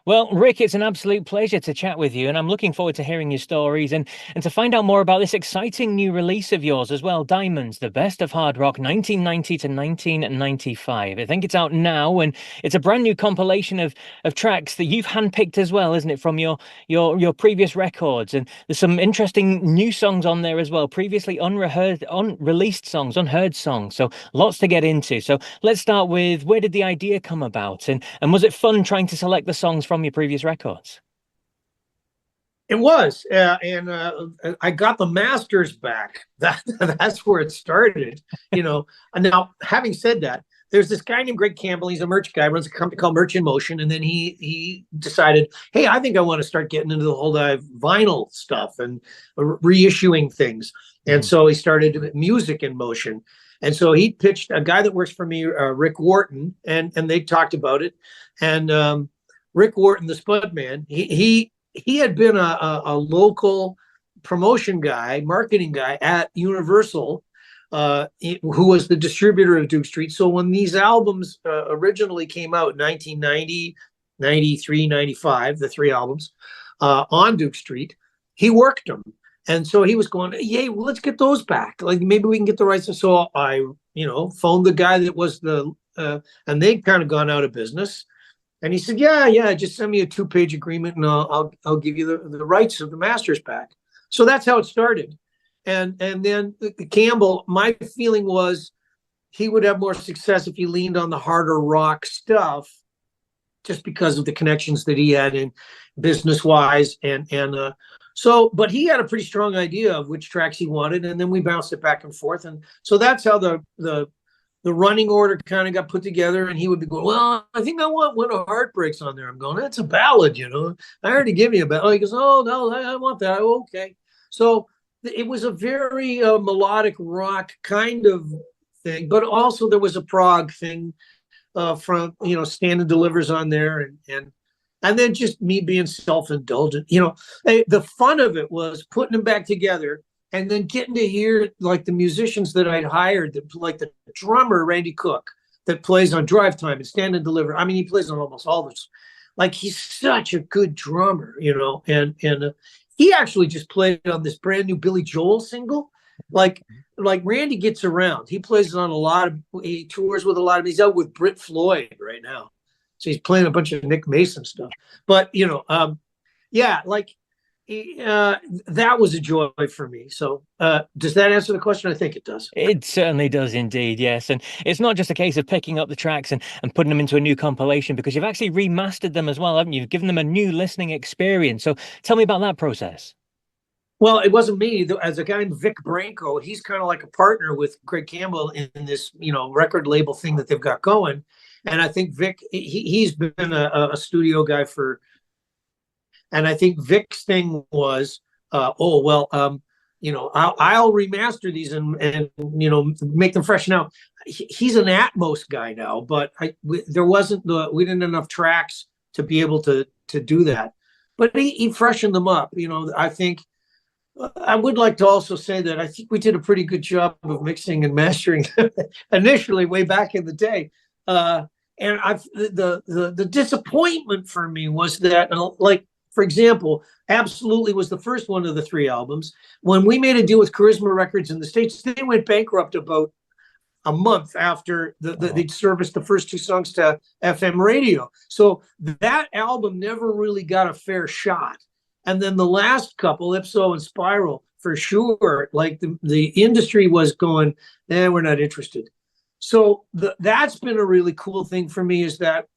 Well, Rick, it's an absolute pleasure to chat with you, and I'm looking forward to hearing your stories and to find out more about this exciting new release of yours as well, Diamonds, the best of hard rock, 1990 to 1995. I think it's out now, and it's a brand new compilation of tracks that you've handpicked as well, isn't it, from your previous records? And there's some interesting new songs on there as well, previously unreleased songs, unheard songs. So lots to get into. So let's start with, where did the idea come about, and was it fun trying to select the songs from your previous records? It was, and I got the masters back. That's where it started, you know. And now, having said that, there's this guy named Greg Campbell. He's a merch guy, runs a company called Merch in Motion, and then he decided, hey, I think I want to start getting into the whole vinyl stuff and reissuing things. And so he started Music in Motion. And so he pitched a guy that works for me, Rick Wharton, and they talked about it. And Rick Wharton, the Spud Man, he had been a local promotion guy, marketing guy at Universal, who was the distributor of Duke Street. So when these albums originally came out in 1990, 93, 95, the three albums on Duke Street, he worked them. And so he was going, yay, well, let's get those back. Like maybe we can get the rights. So I, phoned the guy that was and they'd kind of gone out of business. And he said, yeah, just send me a 2-page agreement and I'll give you the rights of the masters back. So that's how it started. And then Campbell, my feeling was he would have more success if he leaned on the harder rock stuff, just because of the connections that he had in business wise. But he had a pretty strong idea of which tracks he wanted. And then we bounced it back and forth. And so that's how the running order kind of got put together, and he would be going, well, I think I want When a Heart Breaks on there. I'm going, that's a ballad, I already give you a ballad. He goes, oh, no, I want that. Oh, okay. So it was a very melodic rock kind of thing, but also there was a prog thing from, Stand and Delivers on there. And then just me being self-indulgent. The fun of it was putting them back together and then getting to hear like the musicians that I'd hired, like the drummer, Randy Cook, that plays on Drive Time and Stand and Deliver. I mean, he plays on almost all this. Like, he's such a good drummer, and he actually just played on this brand new Billy Joel single. Like Randy gets around. He plays on he tours with a lot of, he's out with Britt Floyd right now. So he's playing a bunch of Nick Mason stuff. But, that was a joy for me. So does that answer the question? I think it does. It certainly does indeed, yes. And it's not just a case of picking up the tracks and putting them into a new compilation, because you've actually remastered them as well, haven't you? You've given them a new listening experience. So tell me about that process. Well, it wasn't me. As a guy named Vic Branco, he's kind of like a partner with Greg Campbell in this, record label thing that they've got going. And I think Vic, he's been a studio guy and I think Vic's thing was, I'll remaster these and make them fresh. Now, he's an Atmos guy now, but we didn't have enough tracks to be able to do that. But he freshened them up. I think I would like to also say that I think we did a pretty good job of mixing and mastering initially, way back in the day. And the disappointment for me was that, for example, Absolutely was the first one of the three albums. When we made a deal with Charisma Records in the States, they went bankrupt about a month after they'd serviced the first two songs to FM radio. So that album never really got a fair shot. And then the last couple, Ipso and Spiral, for sure, like the industry was going, we're not interested. So that's been a really cool thing for me, is that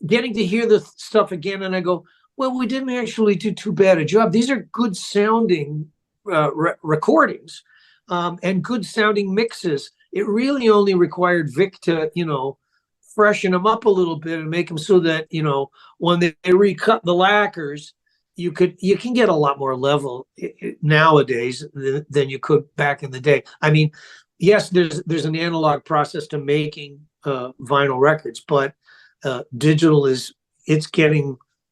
getting to hear the stuff again, and I go, well, we didn't actually do too bad a job. These are good sounding recordings and good sounding mixes. It really only required Vic to, freshen them up a little bit and make them so that, when they recut the lacquers, you can get a lot more level nowadays than you could back in the day. I mean, yes, there's an analog process to making vinyl records, but digital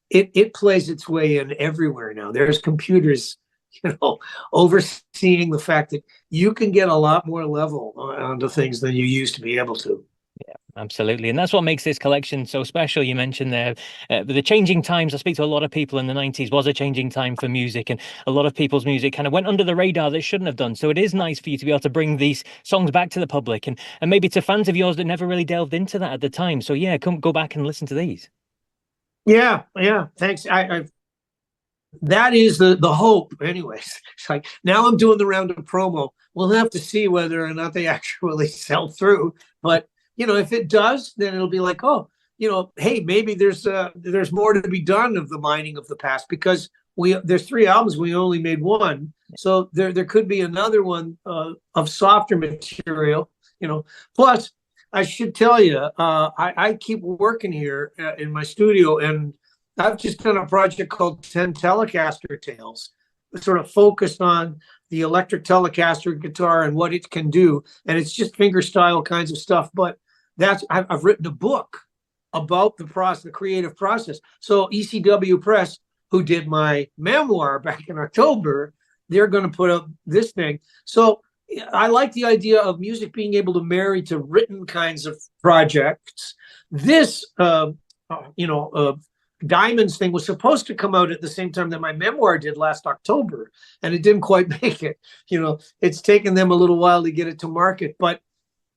it plays its way in everywhere now. There's computers, overseeing the fact that you can get a lot more level onto things than you used to be able to. Absolutely. And that's what makes this collection so special. You mentioned there the changing times. I speak to a lot of people in the 90s was a changing time for music, and a lot of people's music kind of went under the radar that shouldn't have done. So it is nice for you to be able to bring these songs back to the public, and maybe to fans of yours that never really delved into that at the time. So yeah, come go back and listen to these. Yeah, yeah. Thanks. I that is the hope. Anyways, it's like now I'm doing the round of promo. We'll have to see whether or not they actually sell through. But if it does, then it'll be like, oh, hey, maybe there's more to be done of the mining of the past, because there's 3 albums, we only made 1, so there could be another one of softer material. Plus, I should tell you, I keep working here in my studio, and I've just done a project called 10 Telecaster Tales, sort of focused on the electric Telecaster guitar and what it can do. And it's just fingerstyle kinds of stuff. But I've written a book about the process, the creative process. So ECW Press, who did my memoir back in October, they're going to put up this thing. So I like the idea of music being able to marry to written kinds of projects. This, Diamonds thing was supposed to come out at the same time that my memoir did last October, and it didn't quite make it. It's taken them a little while to get it to market, but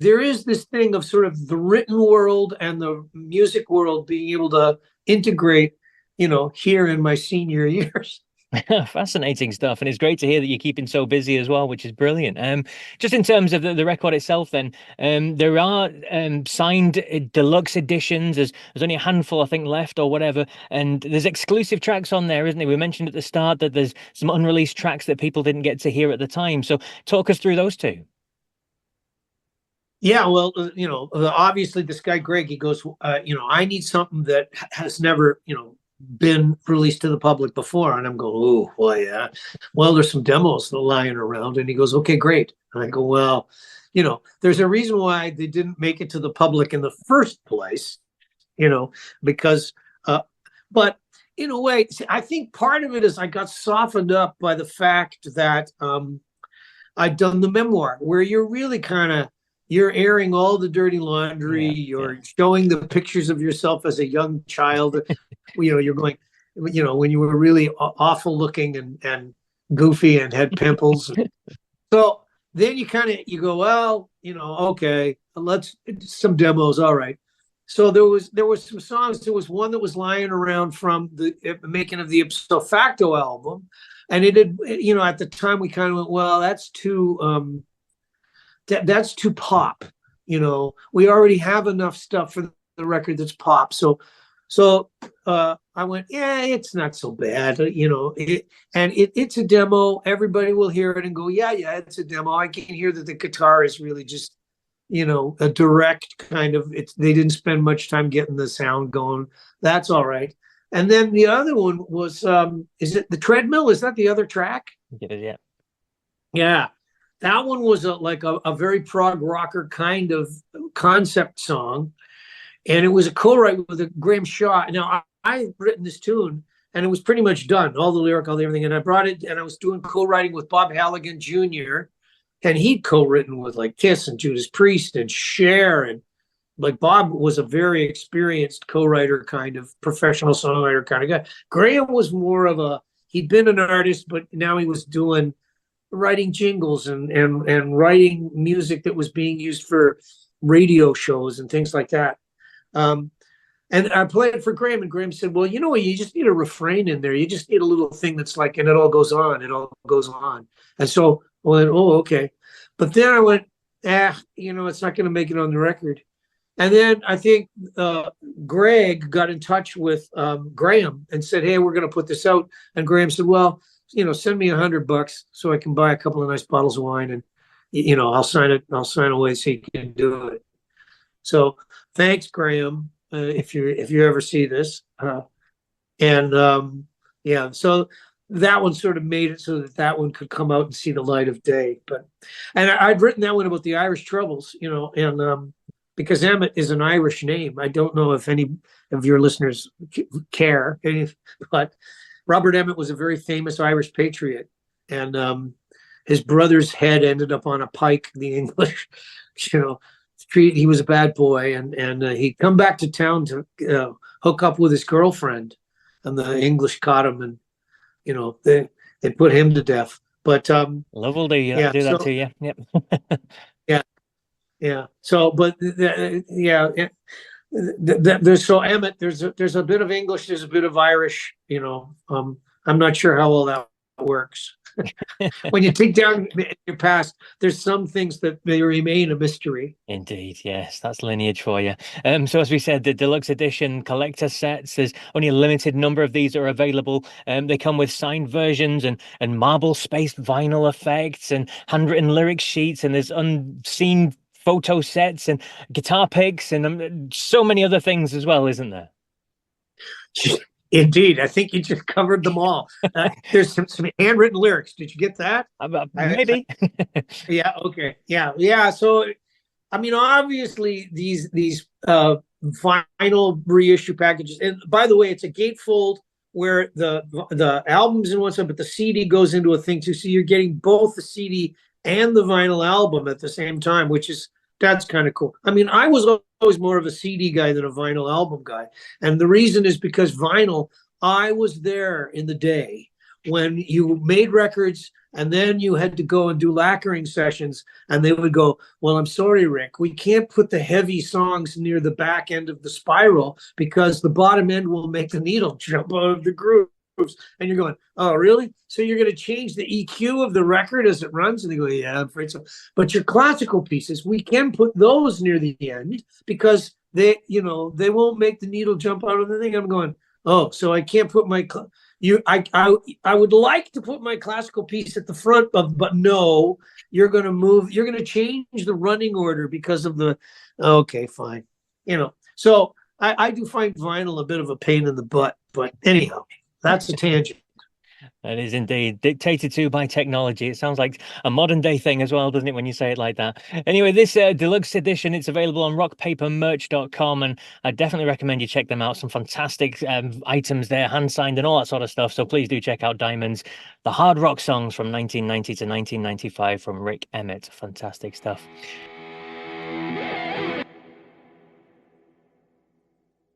there is this thing of sort of the written world and the music world being able to integrate, here in my senior years. Fascinating stuff, and it's great to hear that you're keeping so busy as well, which is brilliant. Just in terms of the record itself, then there are signed deluxe editions. There's only a handful, I think, left or whatever, and there's exclusive tracks on there, isn't there? We mentioned at the start that there's some unreleased tracks that people didn't get to hear at the time. So talk us through those two. Yeah, well, obviously this guy Greg, he goes, I need something that has never, been released to the public before. And I'm going, oh, well, yeah. Well, there's some demos lying around. And he goes, okay, great. And I go, well, there's a reason why they didn't make it to the public in the first place, because, but in a way, I think part of it is I got softened up by the fact that I'd done the memoir, where you're really you're airing all the dirty laundry. You're showing the pictures of yourself as a young child. You're going, when you were really awful looking and goofy and had pimples. So then you go, well, okay, let's some demos. All right. So there was some songs. There was one that was lying around from the making of the ipso facto album. And it had, at the time we kind of went, well, that's too, that's too pop. We already have enough stuff for the record that's pop. So I went, yeah, it's not so bad, it's a demo. Everybody will hear it and go, yeah, it's a demo. I can hear that the guitar is really just, a direct kind of, they didn't spend much time getting the sound going. That's all right. And then the other one was, is it The Treadmill? Is that the other track? Yeah. Yeah. That one was a very prog rocker kind of concept song. And it was a co-write with Graham Shaw. Now, I written this tune, and it was pretty much done, all the lyric, all the everything. And I brought it, and I was doing co-writing with Bob Halligan Jr., and he'd co-written with Kiss and Judas Priest and Cher. And Bob was a very experienced co-writer, kind of professional songwriter kind of guy. Graham was more of he'd been an artist, but now he was doing writing jingles and writing music that was being used for radio shows and things like that. And I played it for Graham, and Graham said, well, you know what, you just need a refrain in there. You just need a little thing that's and it all goes on. It all goes on. And so I went, oh, okay. But then I went, it's not going to make it on the record. And then I think Greg got in touch with Graham and said, hey, we're going to put this out. And Graham said, well, send me $100 so I can buy a couple of nice bottles of wine, and I'll sign it. I'll sign away so you can do it. So thanks, Graham, if you ever see this. So that one sort of made it so that one could come out and see the light of day. And I'd written that one about the Irish Troubles, and because Emmett is an Irish name. I don't know if any of your listeners care, but Robert Emmett was a very famous Irish patriot, and his brother's head ended up on a pike. The English, he was a bad boy, and he'd come back to town to hook up with his girlfriend, and the English caught him, and they put him to death. But Love will do you. yeah, Do that so to you. Yep. yeah, yeah. So, but yeah, there's so Emmett. There's a bit of English. There's a bit of Irish. I'm not sure how well that works. When you dig down your past, there's some things that may remain a mystery. Indeed, yes, that's lineage for you. So as we said, the deluxe edition collector sets, there's only a limited number of these are available. They come with signed versions and marble spaced vinyl effects and handwritten lyric sheets, and there's unseen photo sets and guitar picks and so many other things as well, isn't there? Indeed, I think you just covered them all. There's some handwritten lyrics. Did you get that? Maybe. Yeah. Okay. Yeah. So, I mean, obviously these vinyl reissue packages. And by the way, it's a gatefold where the album's in one side, but the CD goes into a thing too. So you're getting both the CD and the vinyl album at the same time, that's kind of cool. I mean, I was always more of a CD guy than a vinyl album guy. And the reason is because vinyl, I was there in the day when you made records and then you had to go and do lacquering sessions, and they would go, well, I'm sorry, Rick, we can't put the heavy songs near the back end of the spiral because the bottom end will make the needle jump out of the groove. And you're going, oh, really? So you're going to change the EQ of the record as it runs? And they go, yeah, I'm afraid so. But your classical pieces, we can put those near the end because they won't make the needle jump out of the thing. I'm going, oh, so I can't put I would like to put my classical piece at the front of, but no, you're going to change the running order because of okay, fine. So I do find vinyl a bit of a pain in the butt, but anyhow. That's a tangent. That is indeed dictated to by technology. It sounds like a modern day thing as well, doesn't it, when you say it like that? Anyway, this deluxe edition, it's available on rockpapermerch.com, and I definitely recommend you check them out. Some fantastic items there, hand signed and all that sort of stuff. So please do check out Diamonds, the hard rock songs from 1990 to 1995 from Rik Emmett. Fantastic stuff.